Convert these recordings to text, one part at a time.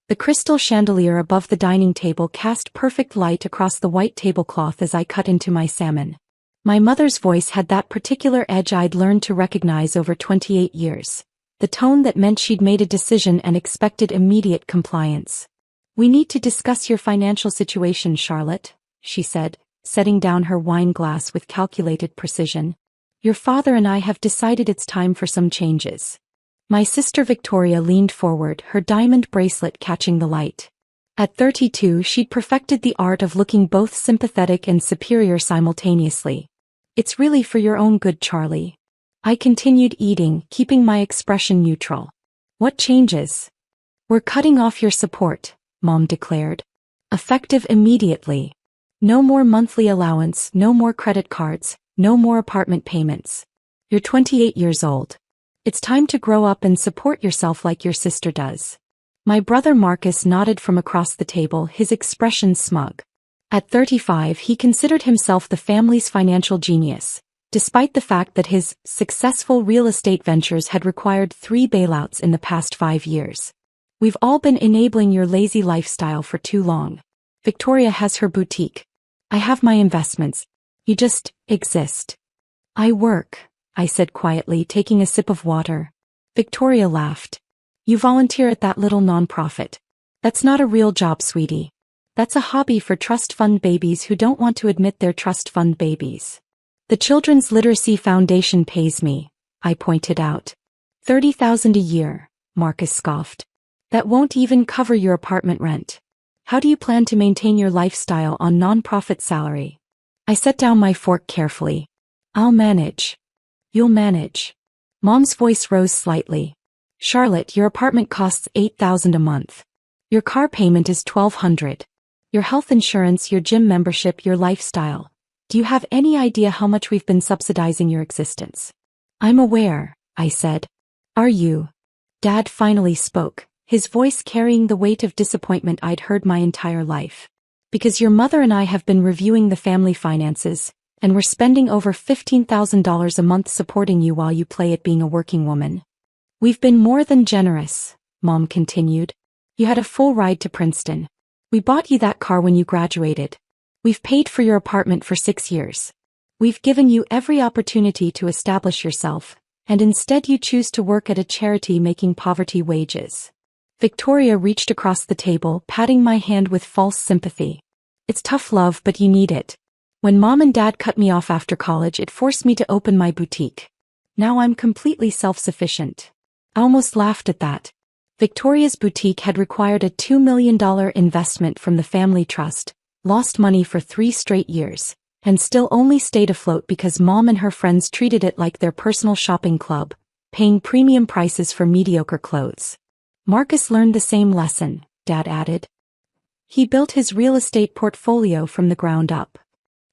The crystal chandelier above the dining table cast perfect light across the white tablecloth as I cut into my salmon. My mother's voice had that particular edge I'd learned to recognize over 28 years. The tone that meant she'd made a decision and expected immediate compliance. "We need to discuss your financial situation, Charlotte," she said, setting down her wine glass with calculated precision. "Your father and I have decided it's time for some changes." My sister Victoria leaned forward, her diamond bracelet catching the light. At 32, she'd perfected the art of looking both sympathetic and superior simultaneously. "It's really for your own good, Charlie." I continued eating, keeping my expression neutral. "What changes?" "We're cutting off your support," Mom declared. "Effective immediately. No more monthly allowance, no more credit cards, no more apartment payments. You're 28 years old. It's time to grow up and support yourself like your sister does." My brother Marcus nodded from across the table, his expression smug. At 35, he considered himself the family's financial genius, despite the fact that his successful real estate ventures had required 3 bailouts in the past 5 years. "We've all been enabling your lazy lifestyle for too long. Victoria has her boutique. I have my investments. You just exist." "I work," I said quietly, taking a sip of water. Victoria laughed. "You volunteer at that little nonprofit. That's not a real job, sweetie. That's a hobby for trust fund babies who don't want to admit they're trust fund babies." "The Children's Literacy Foundation pays me," I pointed out. $30,000 a year, Marcus scoffed. "That won't even cover your apartment rent. How do you plan to maintain your lifestyle on nonprofit salary?" I set down my fork carefully. "I'll manage." "You'll manage." Mom's voice rose slightly. "Charlotte, your apartment costs $8,000 a month. Your car payment is $1,200. Your health insurance, your gym membership, your lifestyle. Do you have any idea how much we've been subsidizing your existence?" "I'm aware," I said. "Are you?" Dad finally spoke, his voice carrying the weight of disappointment I'd heard my entire life. "Because your mother and I have been reviewing the family finances, and we're spending over $15,000 a month supporting you while you play at being a working woman." "We've been more than generous," Mom continued. "You had a full ride to Princeton. We bought you that car when you graduated. We've paid for your apartment for 6 years. We've given you every opportunity to establish yourself, and instead you choose to work at a charity making poverty wages." Victoria reached across the table, patting my hand with false sympathy. "It's tough love, but you need it. When Mom and Dad cut me off after college, it forced me to open my boutique. Now I'm completely self-sufficient." I almost laughed at that. Victoria's boutique had required a $2 million investment from the family trust, lost money for 3 straight years, and still only stayed afloat because Mom and her friends treated it like their personal shopping club, paying premium prices for mediocre clothes. "Marcus learned the same lesson," Dad added. "He built his real estate portfolio from the ground up.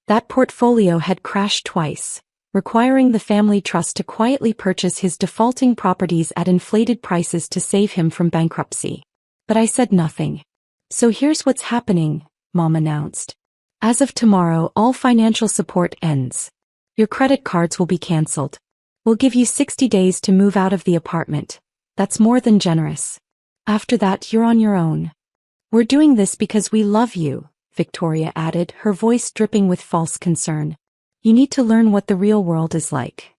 That portfolio had crashed twice, requiring the family trust to quietly purchase his defaulting properties at inflated prices to save him from bankruptcy." But I said nothing. "So here's what's happening," Mom announced. "As of tomorrow, all financial support ends. Your credit cards will be canceled. We'll give you 60 days to move out of the apartment. That's more than generous. After that, you're on your own." "We're doing this because we love you," Victoria added, her voice dripping with false concern. "You need to learn what the real world is like."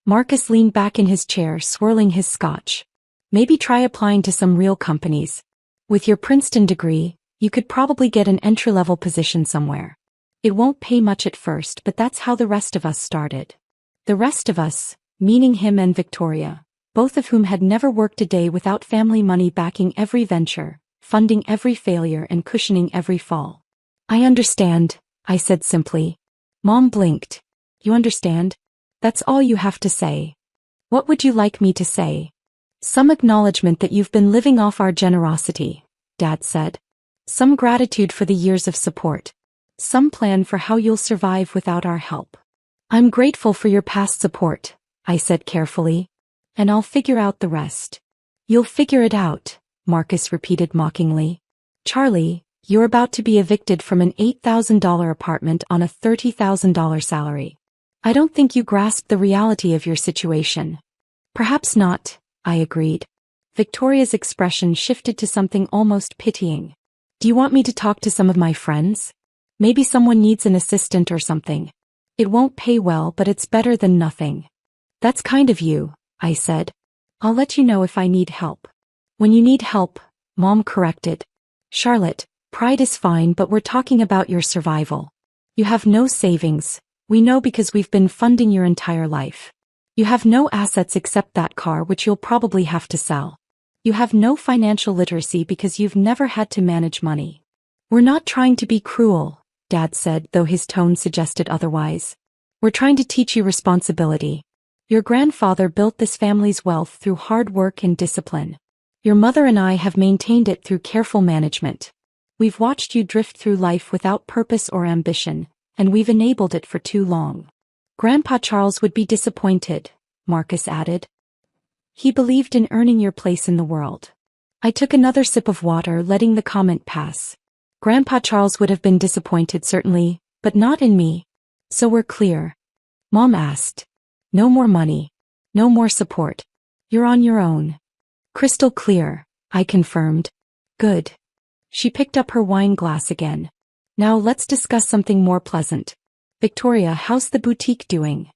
Marcus leaned back in his chair, swirling his scotch. "Maybe try applying to some real companies. With your Princeton degree, you could probably get an entry-level position somewhere. It won't pay much at first, but that's how the rest of us started." The rest of us, meaning him and Victoria, both of whom had never worked a day without family money backing every venture, funding every failure and cushioning every fall. "I understand," I said simply. Mom blinked. "You understand? That's all you have to say." "What would you like me to say?" "Some acknowledgement that you've been living off our generosity," Dad said. "Some gratitude for the years of support. Some plan for how you'll survive without our help." "I'm grateful for your past support," I said carefully. "And I'll figure out the rest." "You'll figure it out," Marcus repeated mockingly. "Charlie, you're about to be evicted from an $8,000 apartment on a $30,000 salary. I don't think you grasp the reality of your situation." "Perhaps not," I agreed. Victoria's expression shifted to something almost pitying. Do you want me to talk to some of my friends? Maybe someone needs an assistant or something. It won't pay well, but it's better than nothing. That's kind of you, I said. I'll let you know if I need help. When you need help, Mom corrected. Charlotte, pride is fine, but we're talking about your survival. You have no savings. We know because we've been funding your entire life. You have no assets except that car, which you'll probably have to sell. You have no financial literacy because you've never had to manage money. We're not trying to be cruel, Dad said, though his tone suggested otherwise. We're trying to teach you responsibility. Your grandfather built this family's wealth through hard work and discipline. Your mother and I have maintained it through careful management. We've watched you drift through life without purpose or ambition, and we've enabled it for too long. Grandpa Charles would be disappointed, Marcus added. He believed in earning your place in the world. I took another sip of water, letting the comment pass. Grandpa Charles would have been disappointed certainly, but not in me. So we're clear. Mom asked. No more money. No more support. You're on your own. Crystal clear, I confirmed. Good. She picked up her wine glass again. Now let's discuss something more pleasant. Victoria, how's the boutique doing?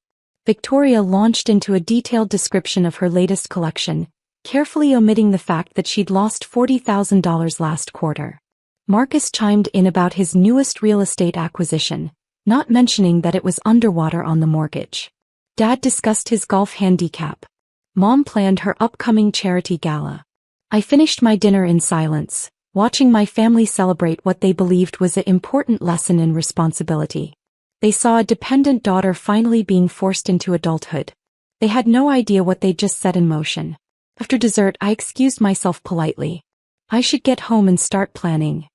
Victoria launched into a detailed description of her latest collection, carefully omitting the fact that she'd lost $40,000 last quarter. Marcus chimed in about his newest real estate acquisition, not mentioning that it was underwater on the mortgage. Dad discussed his golf handicap. Mom planned her upcoming charity gala. I finished my dinner in silence, watching my family celebrate what they believed was an important lesson in responsibility. They saw a dependent daughter finally being forced into adulthood. They had no idea what they'd just set in motion. After dessert, I excused myself politely. I should get home and start planning.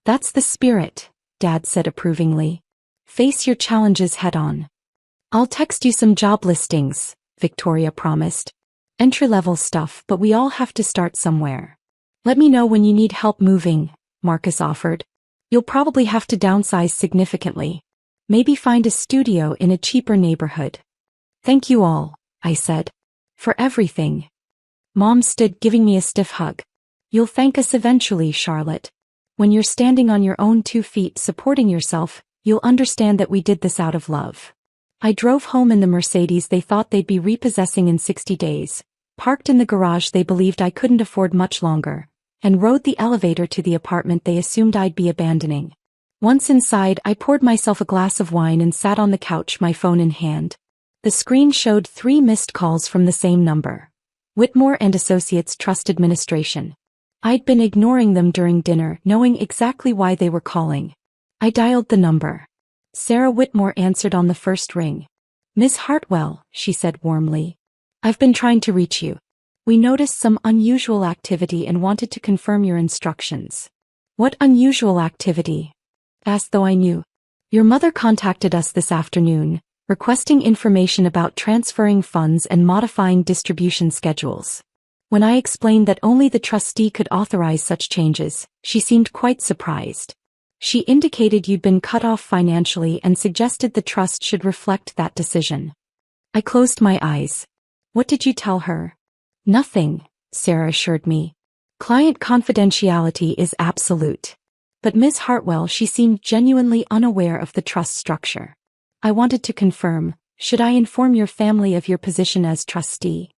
That's the spirit, Dad said approvingly. Face your challenges head on. I'll text you some job listings, Victoria promised. Entry-level stuff, but we all have to start somewhere. Let me know when you need help moving, Marcus offered. You'll probably have to downsize significantly. Maybe find a studio in a cheaper neighborhood. Thank you all, I said. For everything. Mom stood, giving me a stiff hug. You'll thank us eventually, Charlotte. When you're standing on your own 2 feet supporting yourself, you'll understand that we did this out of love. I drove home in the Mercedes they thought they'd be repossessing in 60 days, parked in the garage they believed I couldn't afford much longer, and rode the elevator to the apartment they assumed I'd be abandoning. Once inside, I poured myself a glass of wine and sat on the couch, my phone in hand. The screen showed 3 missed calls from the same number. Whitmore and Associates Trust Administration. I'd been ignoring them during dinner, knowing exactly why they were calling. I dialed the number. Sarah Whitmore answered on the first ring. Miss Hartwell, she said warmly. I've been trying to reach you. We noticed some unusual activity and wanted to confirm your instructions. What unusual activity? Asked though I knew. Your mother contacted us this afternoon, requesting information about transferring funds and modifying distribution schedules. When I explained that only the trustee could authorize such changes, she seemed quite surprised. She indicated you'd been cut off financially and suggested the trust should reflect that decision. I closed my eyes. What did you tell her? Nothing, Sarah assured me. Client confidentiality is absolute. But Ms. Hartwell, she seemed genuinely unaware of the trust structure. I wanted to confirm, should I inform your family of your position as trustee?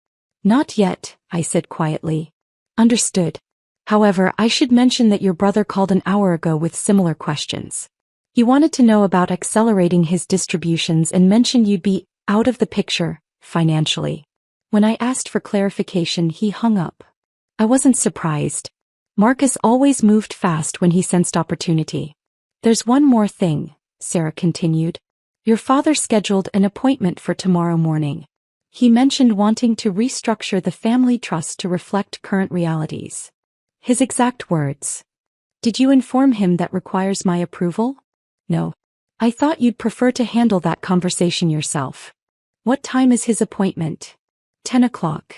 Not yet, I said quietly. Understood. However, I should mention that your brother called an hour ago with similar questions. He wanted to know about accelerating his distributions and mentioned you'd be out of the picture, financially. When I asked for clarification, he hung up. I wasn't surprised. Marcus always moved fast when he sensed opportunity. There's one more thing, Sarah continued. Your father scheduled an appointment for tomorrow morning. He mentioned wanting to restructure the family trust to reflect current realities. His exact words. Did you inform him that requires my approval? No. I thought you'd prefer to handle that conversation yourself. What time is his appointment? 10 o'clock.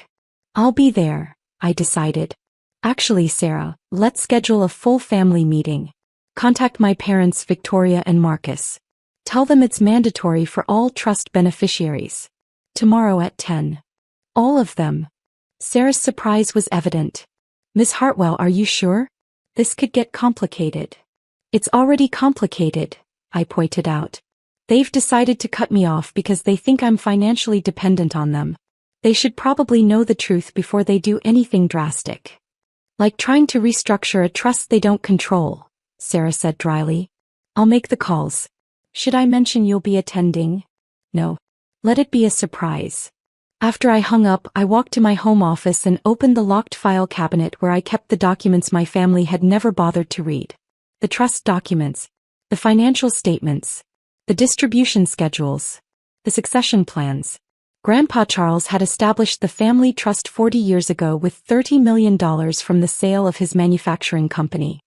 I'll be there, I decided. Actually, Sarah, let's schedule a full family meeting. Contact my parents, Victoria and Marcus. Tell them it's mandatory for all trust beneficiaries. Tomorrow at 10. All of them. Sarah's surprise was evident. Miss Hartwell, are you sure? This could get complicated. It's already complicated, I pointed out. They've decided to cut me off because they think I'm financially dependent on them. They should probably know the truth before they do anything drastic. Like trying to restructure a trust they don't control, Sarah said dryly. I'll make the calls. Should I mention you'll be attending? No. Let it be a surprise. After I hung up, I walked to my home office and opened the locked file cabinet where I kept the documents my family had never bothered to read. The trust documents, the financial statements, the distribution schedules, the succession plans. Grandpa Charles had established the family trust 40 years ago with $30 million from the sale of his manufacturing company.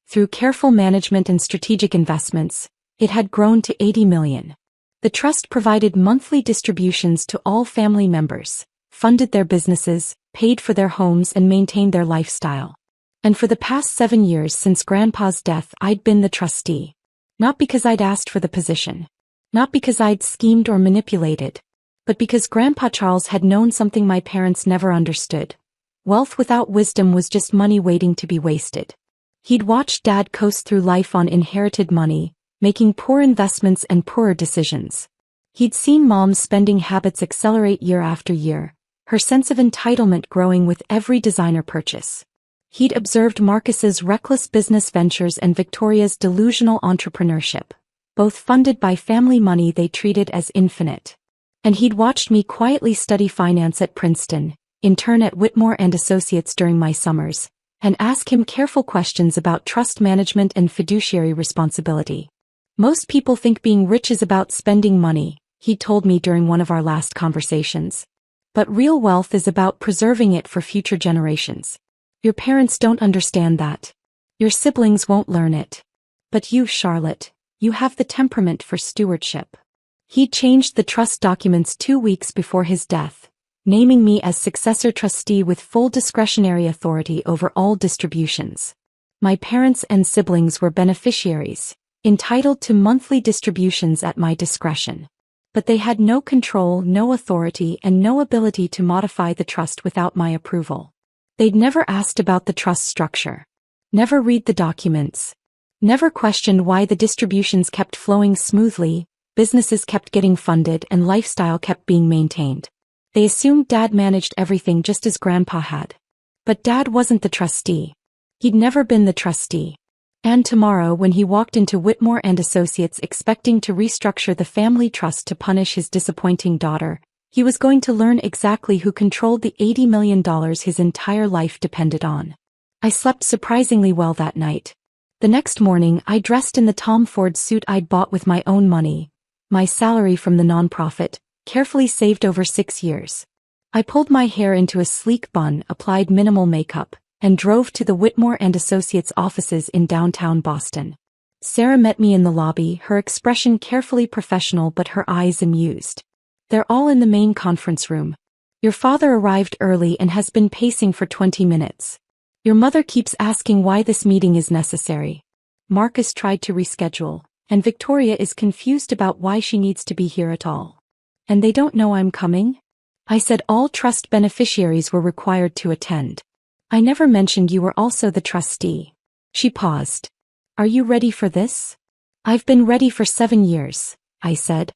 Through careful management and strategic investments, it had grown to $80 million. The trust provided monthly distributions to all family members, funded their businesses, paid for their homes and maintained their lifestyle. And for the past 7 years since Grandpa's death, I'd been the trustee. Not because I'd asked for the position. Not because I'd schemed or manipulated. But because Grandpa Charles had known something my parents never understood. Wealth without wisdom was just money waiting to be wasted. He'd watched Dad coast through life on inherited money, making poor investments and poorer decisions. He'd seen Mom's spending habits accelerate year after year, her sense of entitlement growing with every designer purchase. He'd observed Marcus's reckless business ventures and Victoria's delusional entrepreneurship, both funded by family money they treated as infinite. And he'd watched me quietly study finance at Princeton, intern at Whitmore and Associates during my summers, and ask him careful questions about trust management and fiduciary responsibility. Most people think being rich is about spending money, he told me during one of our last conversations. But real wealth is about preserving it for future generations. Your parents don't understand that. Your siblings won't learn it. But you, Charlotte, you have the temperament for stewardship. He changed the trust documents 2 weeks before his death, naming me as successor trustee with full discretionary authority over all distributions. My parents and siblings were beneficiaries, entitled to monthly distributions at my discretion. But they had no control, no authority, and no ability to modify the trust without my approval. They'd never asked about the trust structure. Never read the documents. Never questioned why the distributions kept flowing smoothly, businesses kept getting funded, and lifestyle kept being maintained. They assumed Dad managed everything just as Grandpa had. But Dad wasn't the trustee. He'd never been the trustee. And tomorrow, when he walked into Whitmore and Associates expecting to restructure the family trust to punish his disappointing daughter, he was going to learn exactly who controlled the $80 million his entire life depended on. I slept surprisingly well that night. The next morning, I dressed in the Tom Ford suit I'd bought with my own money, my salary from the nonprofit, carefully saved over 6 years. I pulled my hair into a sleek bun, applied minimal makeup, and drove to the Whitmore and Associates offices in downtown Boston. Sarah met me in the lobby, her expression carefully professional but her eyes amused. They're all in the main conference room. Your father arrived early and has been pacing for 20 minutes. Your mother keeps asking why this meeting is necessary. Marcus tried to reschedule, and Victoria is confused about why she needs to be here at all. And they don't know I'm coming? I said all trust beneficiaries were required to attend. I never mentioned you were also the trustee. She paused. Are you ready for this? I've been ready for 7 years, I said.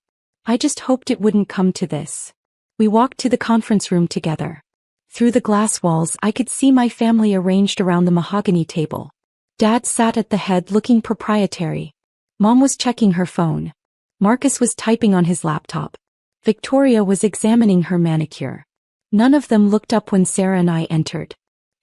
I just hoped it wouldn't come to this. We walked to the conference room together. Through the glass walls I could see my family arranged around the mahogany table. Dad sat at the head looking proprietary. Mom was checking her phone. Marcus was typing on his laptop. Victoria was examining her manicure. None of them looked up when Sarah and I entered.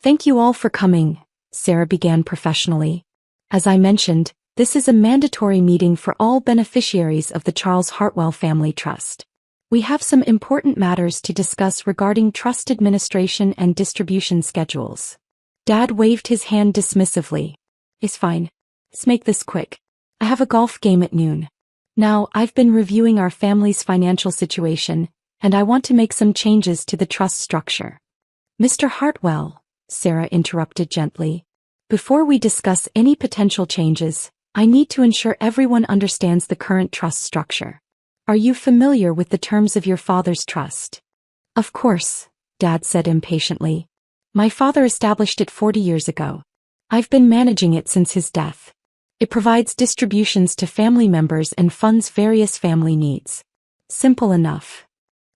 Thank you all for coming, Sarah began professionally. As I mentioned, this is a mandatory meeting for all beneficiaries of the Charles Hartwell Family Trust. We have some important matters to discuss regarding trust administration and distribution schedules. Dad waved his hand dismissively. It's fine. Let's make this quick. I have a golf game at noon. Now, I've been reviewing our family's financial situation, and I want to make some changes to the trust structure. Mr. Hartwell, Sarah interrupted gently. Before we discuss any potential changes, I need to ensure everyone understands the current trust structure. Are you familiar with the terms of your father's trust? Of course, Dad said impatiently. My father established it 40 years ago. I've been managing it since his death. It provides distributions to family members and funds various family needs. Simple enough.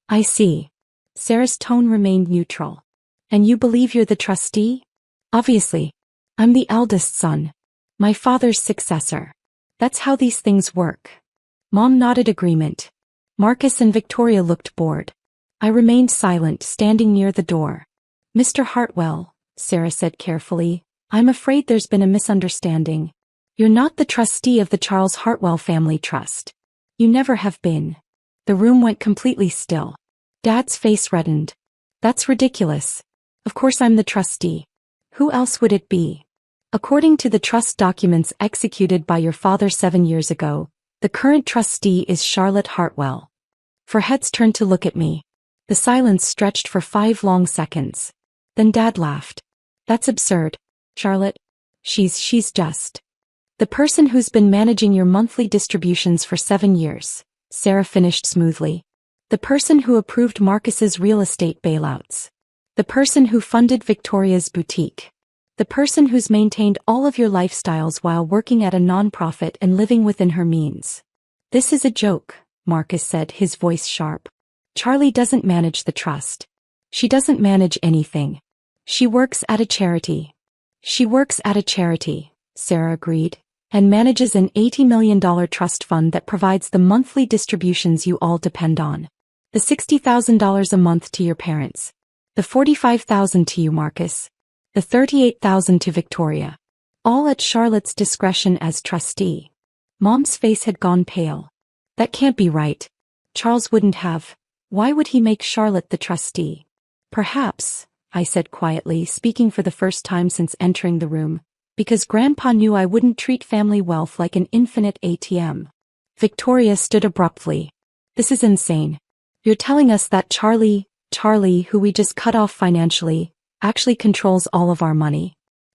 I see. Sarah's tone remained neutral. And you believe you're the trustee? Obviously. I'm the eldest son. My father's successor. That's how these things work. Mom nodded agreement. Marcus and Victoria looked bored. I remained silent, standing near the door. Mr. Hartwell, Sarah said carefully, I'm afraid there's been a misunderstanding. You're not the trustee of the Charles Hartwell Family Trust. You never have been. The room went completely still. Dad's face reddened. That's ridiculous. Of course I'm the trustee. Who else would it be? According to the trust documents executed by your father 7 years ago, the current trustee is Charlotte Hartwell. For heads turned to look at me. The silence stretched for 5 long seconds. Then Dad laughed. That's absurd. Charlotte. She's just the person who's been managing your monthly distributions for 7 years, Sarah finished smoothly. The person who approved Marcus's real estate bailouts. The person who funded Victoria's boutique. The person who's maintained all of your lifestyles while working at a nonprofit and living within her means. This is a joke, Marcus said, his voice sharp. Charlie doesn't manage the trust. She doesn't manage anything. She works at a charity. She works at a charity, Sarah agreed, and manages an $80 million trust fund that provides the monthly distributions you all depend on. The $60,000 a month to your parents. The $45,000 to you, Marcus. The $38,000 to Victoria. All at Charlotte's discretion as trustee. Mom's face had gone pale. That can't be right. Charles wouldn't have. Why would he make Charlotte the trustee? Perhaps, I said quietly, speaking for the first time since entering the room, because Grandpa knew I wouldn't treat family wealth like an infinite ATM. Victoria stood abruptly. This is insane. You're telling us that Charlie, who we just cut off financially, actually controls all of our money.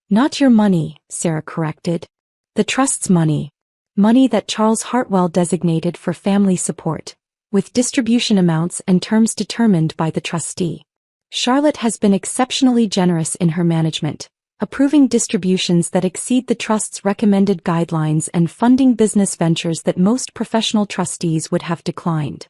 Not your money, Sarah corrected. The trust's money. Money that Charles Hartwell designated for family support, with distribution amounts and terms determined by the trustee. Charlotte has been exceptionally generous in her management, approving distributions that exceed the trust's recommended guidelines and funding business ventures that most professional trustees would have declined.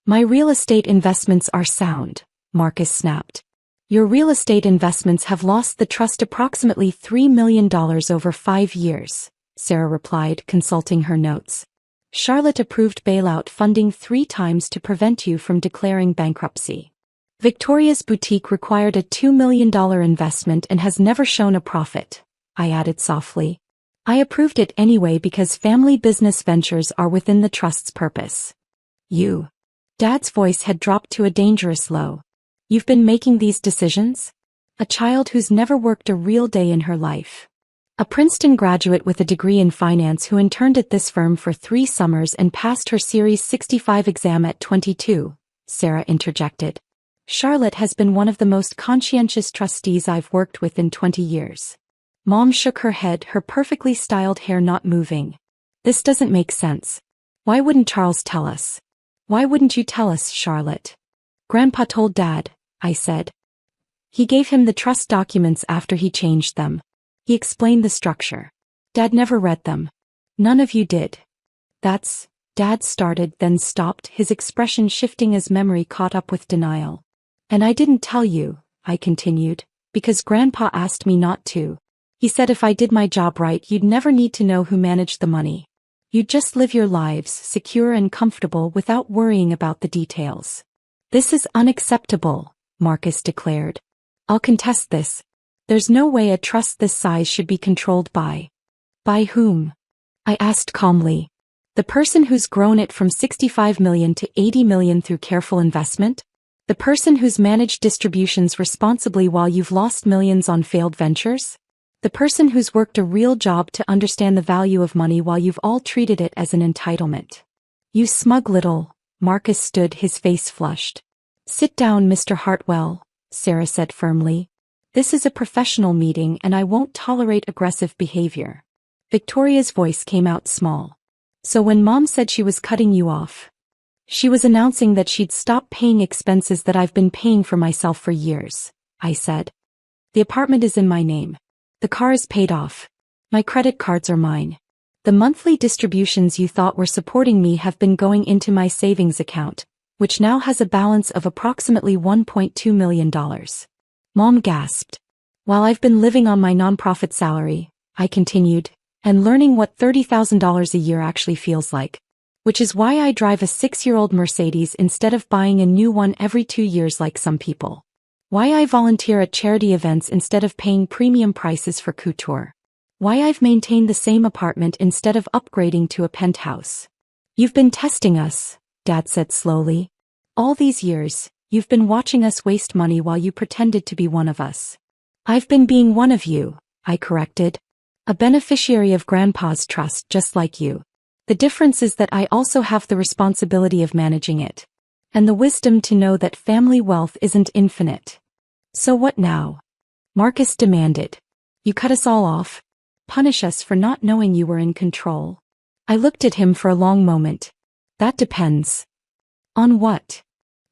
My real estate investments are sound, Marcus snapped. Your real estate investments have lost the trust approximately $3 million over 5 years, Sarah replied, consulting her notes. Charlotte approved bailout funding 3 times to prevent you from declaring bankruptcy. Victoria's boutique required a $2 million investment and has never shown a profit, I added softly. I approved it anyway because family business ventures are within the trust's purpose. You. Dad's voice had dropped to a dangerous low. You've been making these decisions? A child who's never worked a real day in her life. A Princeton graduate with a degree in finance who interned at this firm for 3 summers and passed her Series 65 exam at 22, Sarah interjected. Charlotte has been one of the most conscientious trustees I've worked with in 20 years. Mom shook her head, her perfectly styled hair not moving. This doesn't make sense. Why wouldn't Charles tell us? Why wouldn't you tell us, Charlotte? Grandpa told Dad, I said. He gave him the trust documents after he changed them. He explained the structure. Dad never read them. None of you did. Dad started, then stopped, his expression shifting as memory caught up with denial. And I didn't tell you, I continued, because Grandpa asked me not to. He said if I did my job right, you'd never need to know who managed the money. You'd just live your lives, secure and comfortable without worrying about the details. This is unacceptable, Marcus declared. I'll contest this. There's no way a trust this size should be controlled by. By whom? I asked calmly. The person who's grown it from $65 million to $80 million through careful investment? The person who's managed distributions responsibly while you've lost millions on failed ventures? The person who's worked a real job to understand the value of money while you've all treated it as an entitlement? You smug little. Marcus stood, his face flushed. Sit down, Mr. Hartwell, Sarah said firmly. This is a professional meeting and I won't tolerate aggressive behavior. Victoria's voice came out small. So when Mom said she was cutting you off, She was announcing that she'd stop paying expenses that I've been paying for myself for years, I said. The apartment is in my name. The car is paid off. My credit cards are mine. The monthly distributions you thought were supporting me have been going into my savings account, which now has a balance of approximately $1.2 million. Mom gasped. While I've been living on my nonprofit salary, I continued, and learning what $30,000 a year actually feels like. Which is why I drive a 6-year-old Mercedes instead of buying a new one every 2 years like some people. Why I volunteer at charity events instead of paying premium prices for couture. Why I've maintained the same apartment instead of upgrading to a penthouse. You've been testing us, Dad said slowly. All these years, you've been watching us waste money while you pretended to be one of us. I've been being one of you, I corrected. A beneficiary of Grandpa's trust just like you. The difference is that I also have the responsibility of managing it. And the wisdom to know that family wealth isn't infinite. So what now? Marcus demanded. You cut us all off? Punish us for not knowing you were in control? I looked at him for a long moment. That depends. On what?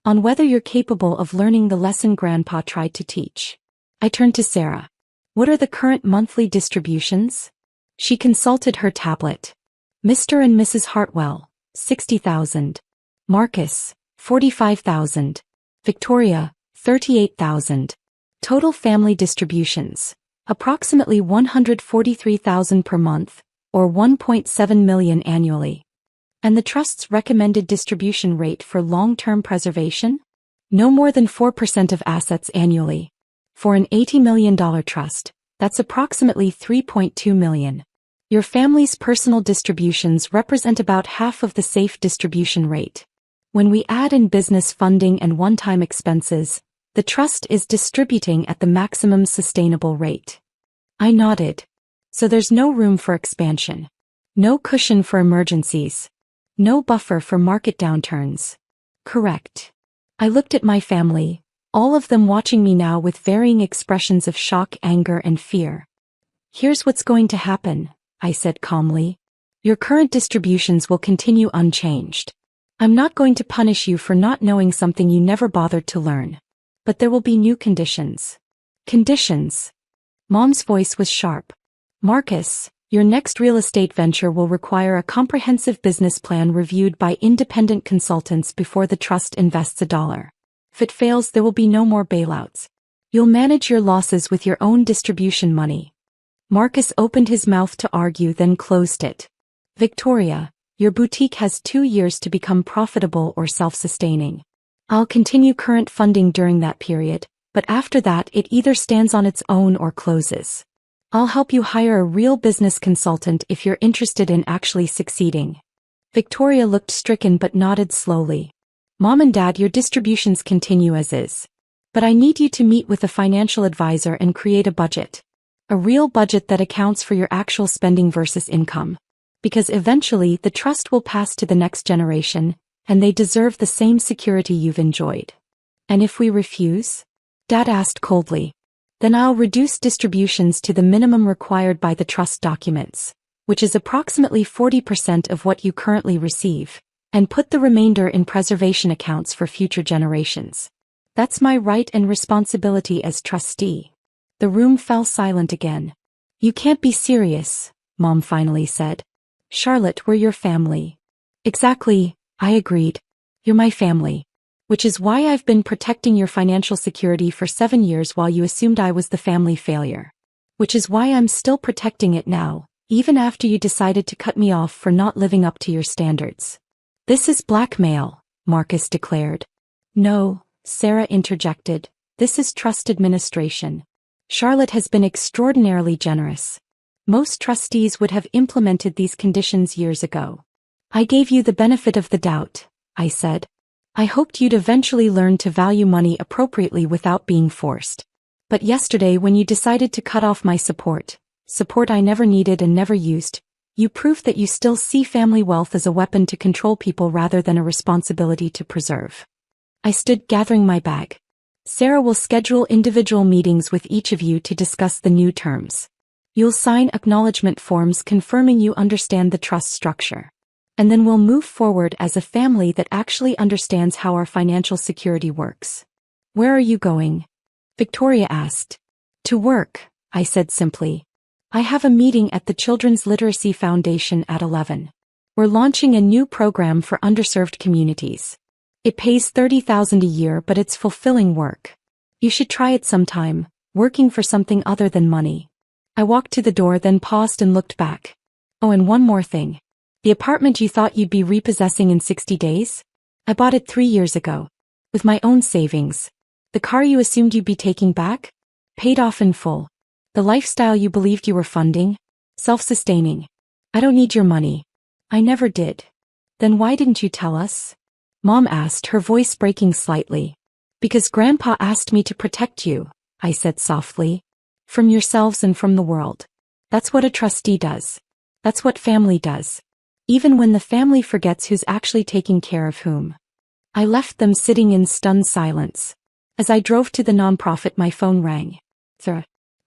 On whether you're capable of learning the lesson Grandpa tried to teach. I turned to Sarah. What are the current monthly distributions? She consulted her tablet. Mr. and Mrs. Hartwell, $60,000. Marcus, $45,000. Victoria, $38,000. Total family distributions, approximately $143,000 per month, or $1.7 million annually. And the Trust's recommended distribution rate for long-term preservation? No more than 4% of assets annually. For an $80 million trust, that's approximately $3.2 million. Your family's personal distributions represent about half of the safe distribution rate. When we add in business funding and one-time expenses, the trust is distributing at the maximum sustainable rate. I nodded. So there's no room for expansion. No cushion for emergencies. No buffer for market downturns. Correct. I looked at my family, all of them watching me now with varying expressions of shock, anger, and fear. Here's what's going to happen, I said calmly. Your current distributions will continue unchanged. I'm not going to punish you for not knowing something you never bothered to learn. But there will be new conditions. Conditions. Mom's voice was sharp. Marcus, your next real estate venture will require a comprehensive business plan reviewed by independent consultants before the trust invests $1. If it fails, there will be no more bailouts. You'll manage your losses with your own distribution money. Marcus opened his mouth to argue, then closed it. Victoria, your boutique has 2 years to become profitable or self-sustaining. I'll continue current funding during that period, but after that it either stands on its own or closes. I'll help you hire a real business consultant if you're interested in actually succeeding. Victoria looked stricken but nodded slowly. Mom and Dad, your distributions continue as is. But I need you to meet with a financial advisor and create a budget. A real budget that accounts for your actual spending versus income. Because eventually the trust will pass to the next generation, and they deserve the same security you've enjoyed. And if we refuse? Dad asked coldly. Then I'll reduce distributions to the minimum required by the trust documents, which is approximately 40% of what you currently receive, and put the remainder in preservation accounts for future generations. That's my right and responsibility as trustee. The room fell silent again. You can't be serious, Mom finally said. Charlotte, we're your family. Exactly, I agreed. You're my family. Which is why I've been protecting your financial security for 7 years while you assumed I was the family failure. Which is why I'm still protecting it now, even after you decided to cut me off for not living up to your standards. This is blackmail, Marcus declared. No, Sarah interjected. This is trust administration. Charlotte has been extraordinarily generous. Most trustees would have implemented these conditions years ago. I gave you the benefit of the doubt, I said. I hoped you'd eventually learn to value money appropriately without being forced. But yesterday when you decided to cut off my support I never needed and never used, you proved that you still see family wealth as a weapon to control people rather than a responsibility to preserve. I stood gathering my bag. Sarah will schedule individual meetings with each of you to discuss the new terms. You'll sign acknowledgement forms confirming you understand the trust structure. And then we'll move forward as a family that actually understands how our financial security works. Where are you going? Victoria asked. To work, I said simply. I have a meeting at the Children's Literacy Foundation at 11. We're launching a new program for underserved communities. It pays $30,000 a year, but it's fulfilling work. You should try it sometime, working for something other than money. I walked to the door, then paused and looked back. Oh, and one more thing. The apartment you thought you'd be repossessing in 60 days? I bought it 3 years ago. With my own savings. The car you assumed you'd be taking back? Paid off in full. The lifestyle you believed you were funding? Self-sustaining. I don't need your money. I never did. Then why didn't you tell us? Mom asked, her voice breaking slightly. Because Grandpa asked me to protect you, I said softly. From yourselves and from the world. That's what a trustee does. That's what family does. Even when the family forgets who's actually taking care of whom. I left them sitting in stunned silence. As I drove to the nonprofit, my phone rang.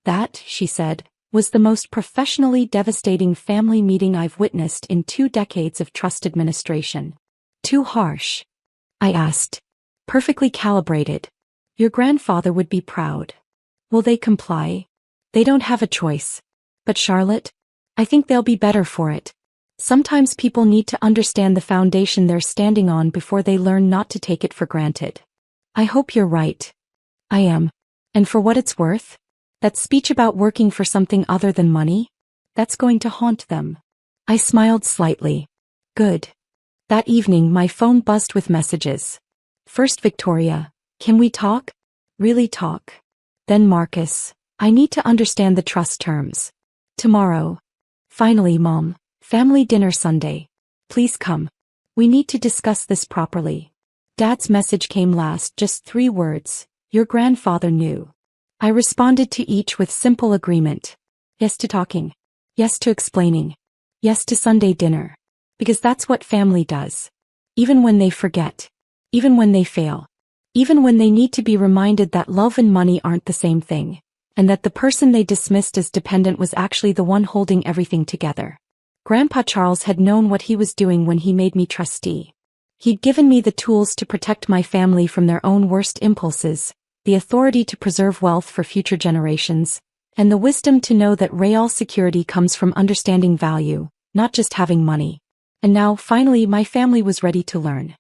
That, she said, was the most professionally devastating family meeting I've witnessed in 2 decades of trust administration. Too harsh? I asked. Perfectly calibrated. Your grandfather would be proud. Will they comply? They don't have a choice. But Charlotte? I think they'll be better for it. Sometimes people need to understand the foundation they're standing on before they learn not to take it for granted. I hope you're right. I am. And for what it's worth, that speech about working for something other than money? That's going to haunt them. I smiled slightly. Good. That evening my phone buzzed with messages. First Victoria, can we talk? Really talk. Then Marcus, I need to understand the trust terms. Tomorrow. Finally Mom, family dinner Sunday. Please come. We need to discuss this properly. Dad's message came last, just 3 words. Your grandfather knew. I responded to each with simple agreement. Yes to talking. Yes to explaining. Yes to Sunday dinner. Because that's what family does. Even when they forget. Even when they fail. Even when they need to be reminded that love and money aren't the same thing. And that the person they dismissed as dependent was actually the one holding everything together. Grandpa Charles had known what he was doing when he made me trustee. He'd given me the tools to protect my family from their own worst impulses, the authority to preserve wealth for future generations, and the wisdom to know that real security comes from understanding value, not just having money. And now, finally, my family was ready to learn.